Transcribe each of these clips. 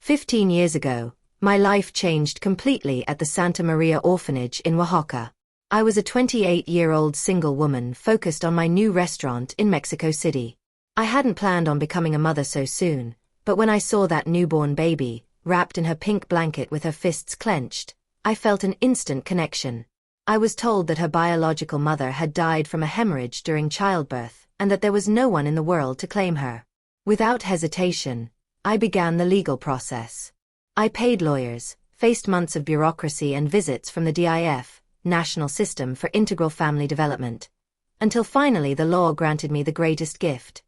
15 years ago, my life changed completely at the Santa María orphanage in Oaxaca. I was a 28-year-old single woman focused on my new restaurant in Mexico City. I hadn't planned on becoming a mother so soon, but when I saw that newborn baby, wrapped in her pink blanket with her fists clenched, I felt an instant connection. I was told that her biological mother had died from a hemorrhage during childbirth, and that there was no one in the world to claim her. Without hesitation, I began the legal process. I paid lawyers, faced months of bureaucracy and visits from the DIF, National System for Integral Family Development, until finally the law granted me the greatest gift.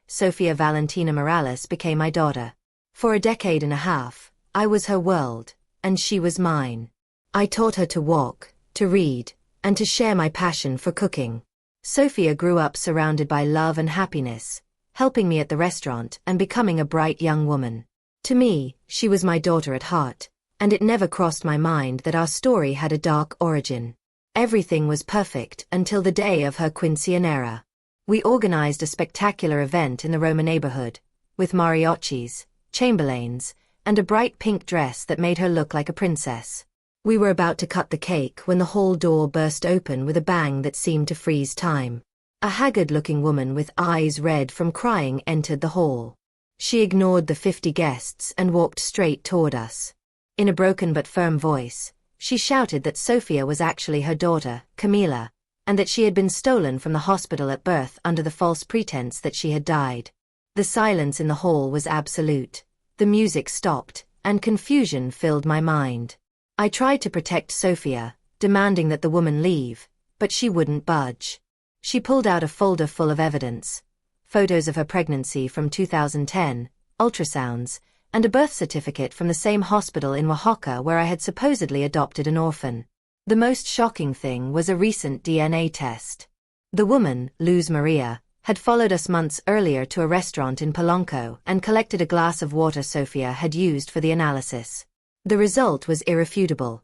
Sofia Valentina Morales became my daughter. For a decade and a half, I was her world, and she was mine. I taught her to walk, to read, and to share my passion for cooking. Sofia grew up surrounded by love and happiness, helping me at the restaurant and becoming a bright young woman. To me, she was my daughter at heart, and it never crossed my mind that our story had a dark origin. Everything was perfect until the day of her quinceañera. We organized a spectacular event in the Roma neighborhood, with mariachis, chamberlains, and a bright pink dress that made her look like a princess. We were about to cut the cake when the hall door burst open with a bang that seemed to freeze time. A haggard-looking woman with eyes red from crying entered the hall. She ignored the 50 guests and walked straight toward us. In a broken but firm voice, she shouted that Sofia was actually her daughter, Camila, and that she had been stolen from the hospital at birth under the false pretense that she had died. The silence in the hall was absolute. The music stopped, and confusion filled my mind. I tried to protect Sofia, demanding that the woman leave, but she wouldn't budge. She pulled out a folder full of evidence, photos of her pregnancy from 2010, ultrasounds, and a birth certificate from the same hospital in Oaxaca where I had supposedly adopted an orphan. The most shocking thing was a recent DNA test. The woman, Luz Maria, had followed us months earlier to a restaurant in Polanco and collected a glass of water Sofia had used for the analysis. The result was irrefutable,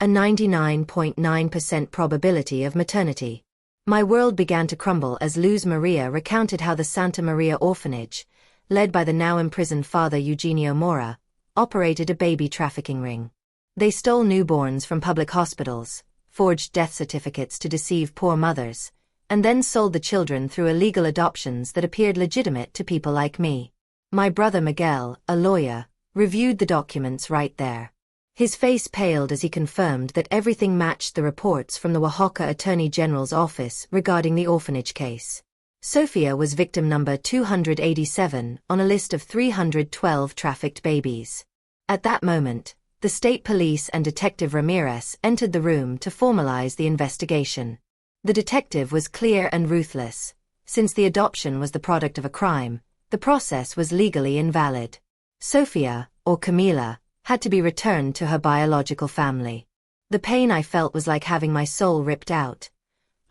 a 99.9% probability of maternity. My world began to crumble as Luz Maria recounted how the Santa Maria orphanage, led by the now-imprisoned father Eugenio Mora, operated a baby trafficking ring. They stole newborns from public hospitals, forged death certificates to deceive poor mothers, and then sold the children through illegal adoptions that appeared legitimate to people like me. My brother Miguel, a lawyer, reviewed the documents right there. His face paled as he confirmed that everything matched the reports from the Oaxaca Attorney General's office regarding the orphanage case. Sofia was victim number 287 on a list of 312 trafficked babies. At that moment, the state police and Detective Ramirez entered the room to formalize the investigation. The detective was clear and ruthless. Since the adoption was the product of a crime, the process was legally invalid. Sofia, or Camila, had to be returned to her biological family. The pain I felt was like having my soul ripped out.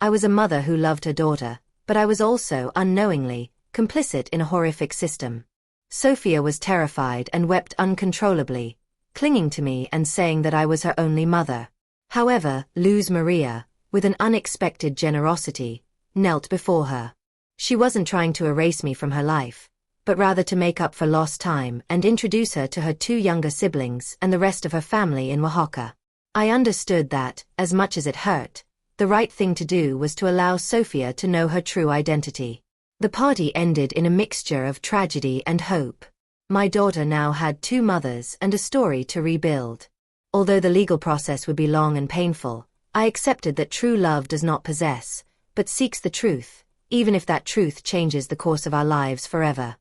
I was a mother who loved her daughter, but I was also, unknowingly, complicit in a horrific system. Sofia was terrified and wept uncontrollably, clinging to me and saying that I was her only mother. However, Luz Maria, with an unexpected generosity, knelt before her. She wasn't trying to erase me from her life, but rather to make up for lost time and introduce her to her 2 younger siblings and the rest of her family in Oaxaca. I understood that, as much as it hurt, the right thing to do was to allow Sofia to know her true identity. The party ended in a mixture of tragedy and hope. My daughter now had 2 mothers and a story to rebuild. Although the legal process would be long and painful, I accepted that true love does not possess, but seeks the truth, even if that truth changes the course of our lives forever.